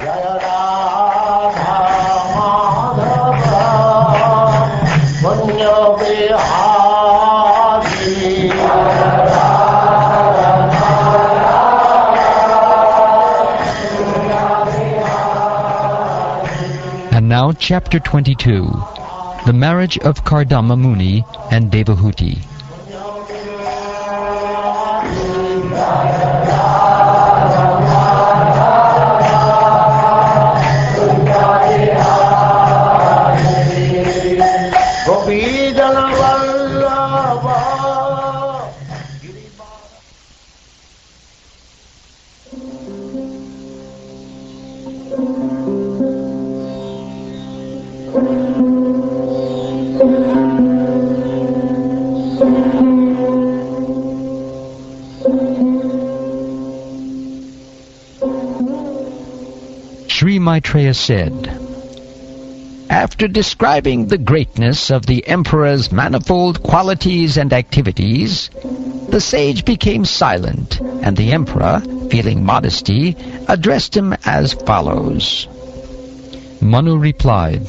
And now, Chapter 22, the marriage of Kardama Muni and Devahuti. Sri Maitreya said, after describing the greatness of the Emperor's manifold qualities and activities, the sage became silent, and the Emperor, feeling modesty, addressed him as follows. Manu replied,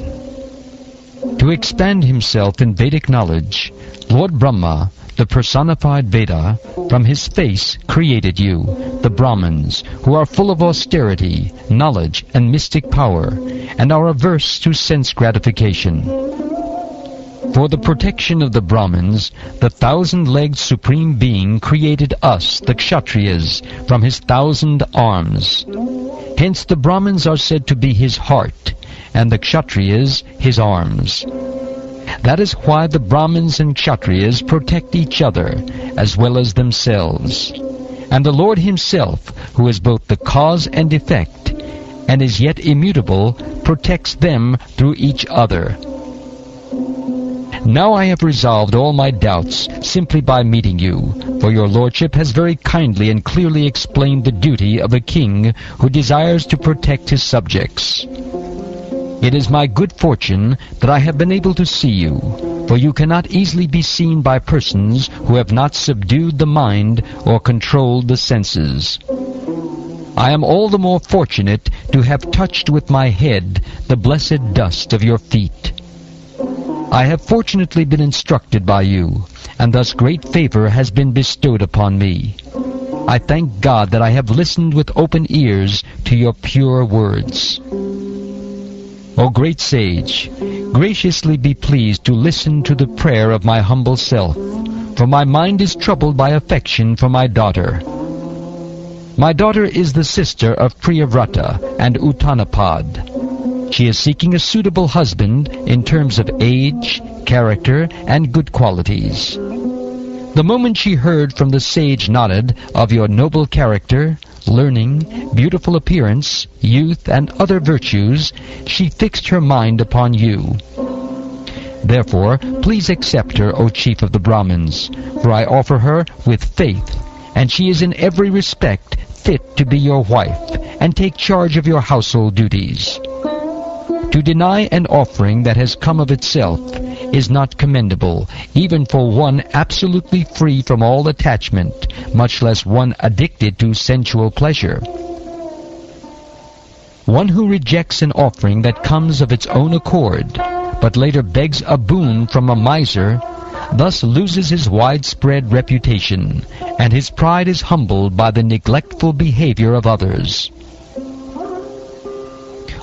to expand himself in Vedic knowledge, Lord Brahma, the personified Veda, from his face created you, the Brahmins, who are full of austerity, knowledge, and mystic power, and are averse to sense gratification. For the protection of the Brahmins, the thousand-legged Supreme Being created us, the Kshatriyas, from his 1,000 arms. Hence the Brahmins are said to be his heart, and the Kshatriyas his arms. That is why the Brahmins and Kshatriyas protect each other, as well as themselves. And the Lord himself, who is both the cause and effect, and is yet immutable, protects them through each other. Now I have resolved all my doubts simply by meeting you, for your lordship has very kindly and clearly explained the duty of a king who desires to protect his subjects. It is my good fortune that I have been able to see you, for you cannot easily be seen by persons who have not subdued the mind or controlled the senses. I am all the more fortunate to have touched with my head the blessed dust of your feet. I have fortunately been instructed by you, and thus great favor has been bestowed upon me. I thank God that I have listened with open ears to your pure words. O great sage, graciously be pleased to listen to the prayer of my humble self, for my mind is troubled by affection for my daughter. My daughter is the sister of Priyavrata and Uttanapad. She is seeking a suitable husband in terms of age, character, and good qualities. The moment she heard from the sage Narad of your noble character, learning, beautiful appearance, youth, and other virtues, she fixed her mind upon you. Therefore, please accept her, O chief of the Brahmins, for I offer her with faith, and she is in every respect fit to be your wife, and take charge of your household duties. To deny an offering that has come of itself is not commendable, even for one absolutely free from all attachment, much less one addicted to sensual pleasure. One who rejects an offering that comes of its own accord, but later begs a boon from a miser, thus loses his widespread reputation, and his pride is humbled by the neglectful behavior of others.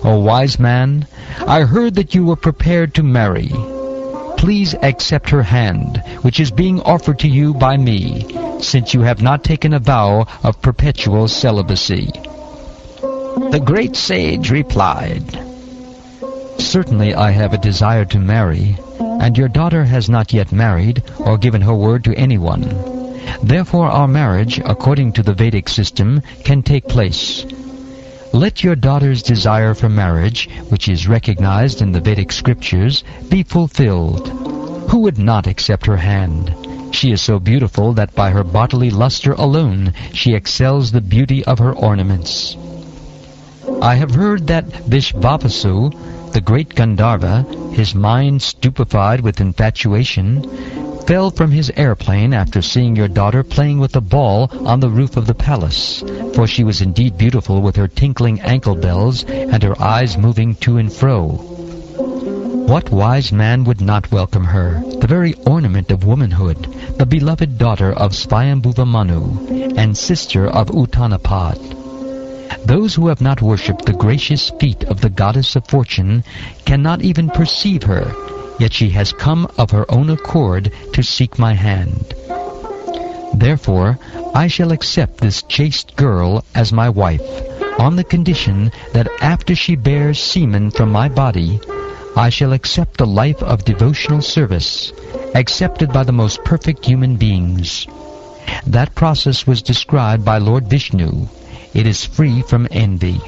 O wise man, I heard that you were prepared to marry. Please accept her hand, which is being offered to you by me, since you have not taken a vow of perpetual celibacy. The great sage replied, certainly I have a desire to marry, and your daughter has not yet married or given her word to anyone. Therefore our marriage, according to the Vedic system, can take place. Let your daughter's desire for marriage, which is recognized in the Vedic scriptures, be fulfilled. Who would not accept her hand? She is so beautiful that by her bodily luster alone she excels the beauty of her ornaments. I have heard that Vishvavasu, the great Gandharva, his mind stupefied with infatuation, fell from his airplane after seeing your daughter playing with a ball on the roof of the palace, for she was indeed beautiful with her tinkling ankle bells and her eyes moving to and fro. What wise man would not welcome her, the very ornament of womanhood, the beloved daughter of Swayambhuva Manu, and sister of Uttanapad? Those who have not worshipped the gracious feet of the goddess of fortune cannot even perceive her, yet she has come of her own accord to seek my hand. Therefore, I shall accept this chaste girl as my wife, on the condition that after she bears semen from my body, I shall accept the life of devotional service, accepted by the most perfect human beings. That process was described by Lord Vishnu. It is free from envy.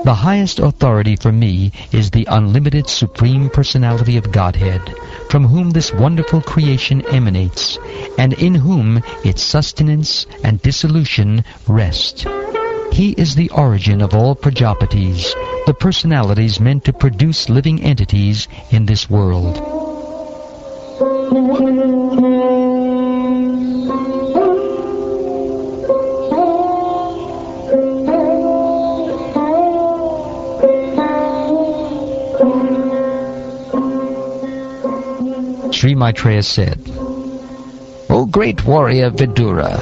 The highest authority for me is the unlimited Supreme Personality of Godhead, from whom this wonderful creation emanates, and in whom its sustenance and dissolution rest. He is the origin of all Prajapatis, the personalities meant to produce living entities in this world. Sri Maitreya said, O great warrior Vidura,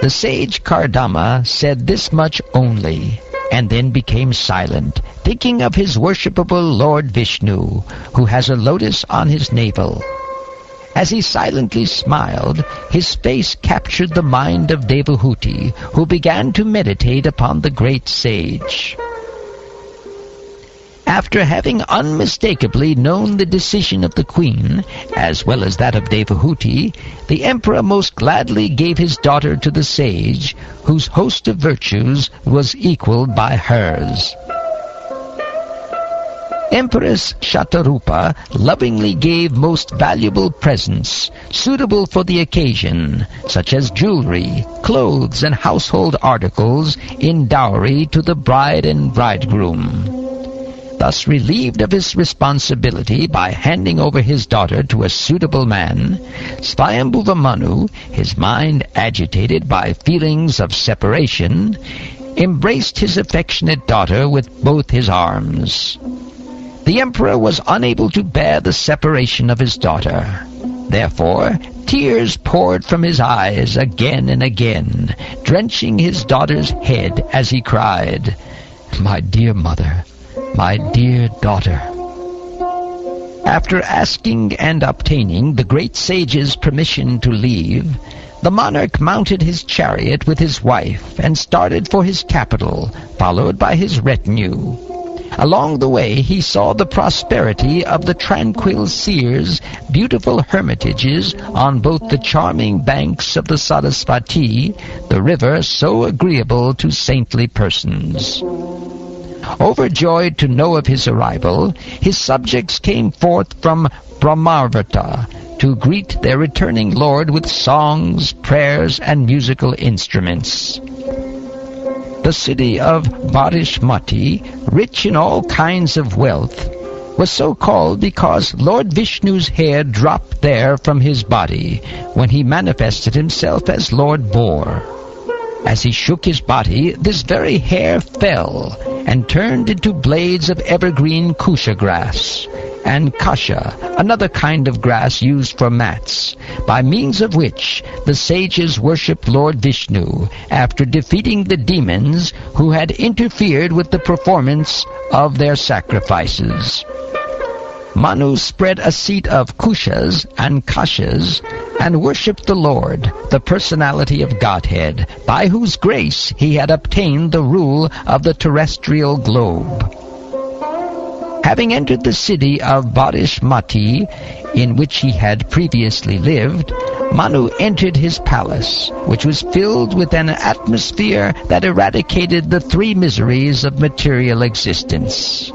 the sage Kardama said this much only, and then became silent, thinking of his worshipable Lord Vishnu, who has a lotus on his navel. As he silently smiled, his face captured the mind of Devahuti, who began to meditate upon the great sage. After having unmistakably known the decision of the queen, as well as that of Devahuti, the emperor most gladly gave his daughter to the sage, whose host of virtues was equaled by hers. Empress Shatarupa lovingly gave most valuable presents, suitable for the occasion, such as jewelry, clothes, and household articles, in dowry to the bride and bridegroom. Thus relieved of his responsibility by handing over his daughter to a suitable man, Swayambhuva Manu, his mind agitated by feelings of separation, embraced his affectionate daughter with both his arms. The emperor was unable to bear the separation of his daughter. Therefore, tears poured from his eyes again and again, drenching his daughter's head as he cried, "My dear mother, my dear daughter." After asking and obtaining the great sage's permission to leave, the monarch mounted his chariot with his wife and started for his capital, followed by his retinue. Along the way he saw the prosperity of the tranquil seers, beautiful hermitages on both the charming banks of the Sarasvati, the river so agreeable to saintly persons. Overjoyed to know of his arrival, his subjects came forth from Brahmarvata to greet their returning lord with songs, prayers, and musical instruments. The city of Barishmati, rich in all kinds of wealth, was so called because Lord Vishnu's hair dropped there from his body when he manifested himself as Lord Boar. As he shook his body, this very hair fell and turned into blades of evergreen kusha grass, and kasha, another kind of grass used for mats, by means of which the sages worshipped Lord Vishnu after defeating the demons who had interfered with the performance of their sacrifices. Manu spread a seat of kushas and kashas and worshipped the Lord, the personality of Godhead, by whose grace he had obtained the rule of the terrestrial globe. Having entered the city of Barishmati, in which he had previously lived, Manu entered his palace, which was filled with an atmosphere that eradicated the three miseries of material existence.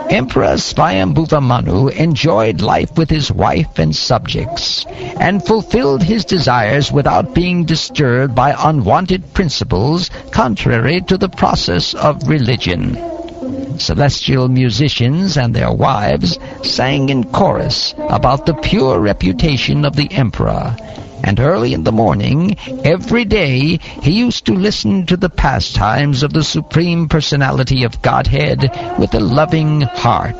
Emperor Swayambhuva Manu enjoyed life with his wife and subjects, and fulfilled his desires without being disturbed by unwanted principles contrary to the process of religion. Celestial musicians and their wives sang in chorus about the pure reputation of the emperor, and early in the morning, every day, he used to listen to the pastimes of the Supreme Personality of Godhead with a loving heart.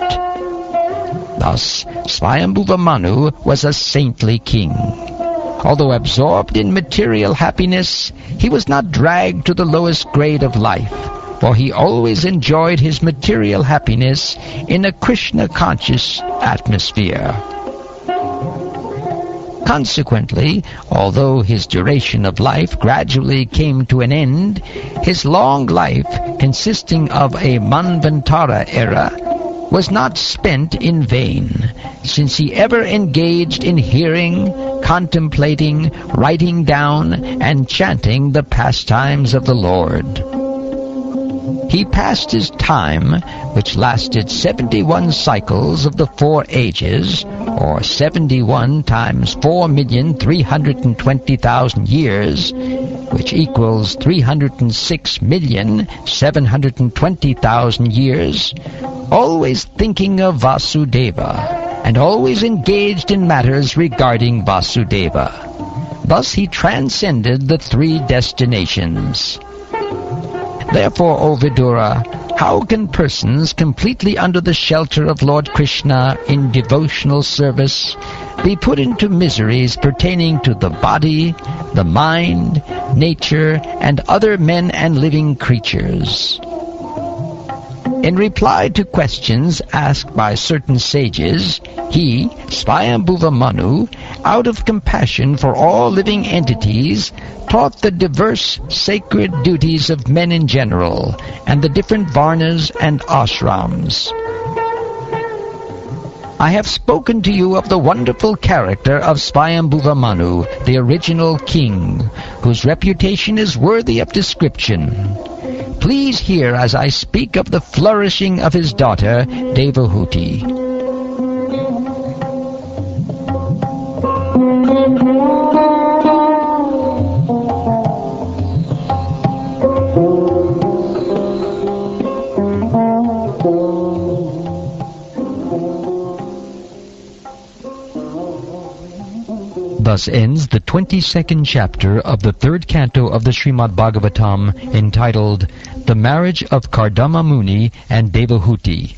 Thus, Swayambhuva Manu was a saintly king. Although absorbed in material happiness, he was not dragged to the lowest grade of life, for he always enjoyed his material happiness in a Krishna-conscious atmosphere. Consequently, although his duration of life gradually came to an end, his long life, consisting of a Manvantara era, was not spent in vain, since he ever engaged in hearing, contemplating, writing down, and chanting the pastimes of the Lord. He passed his time, which lasted 71 cycles of the 4 ages, or 71 times 4,320,000 years, which equals 306,720,000 years, always thinking of Vasudeva, and always engaged in matters regarding Vasudeva. Thus he transcended the 3 destinations. Therefore, O Vidura, how can persons completely under the shelter of Lord Krishna in devotional service be put into miseries pertaining to the body, the mind, nature, and other men and living creatures? In reply to questions asked by certain sages, he, Swayambhuva Manu, out of compassion for all living entities, taught the diverse sacred duties of men in general, and the different varnas and ashrams. I have spoken to you of the wonderful character of Swayambhuva Manu, the original king, whose reputation is worthy of description. Please hear as I speak of the flourishing of his daughter, Devahuti. Thus ends the 22nd chapter of the 3rd canto of the Śrīmad-Bhāgavatam, entitled The Marriage of Kardama Muni and Devahuti.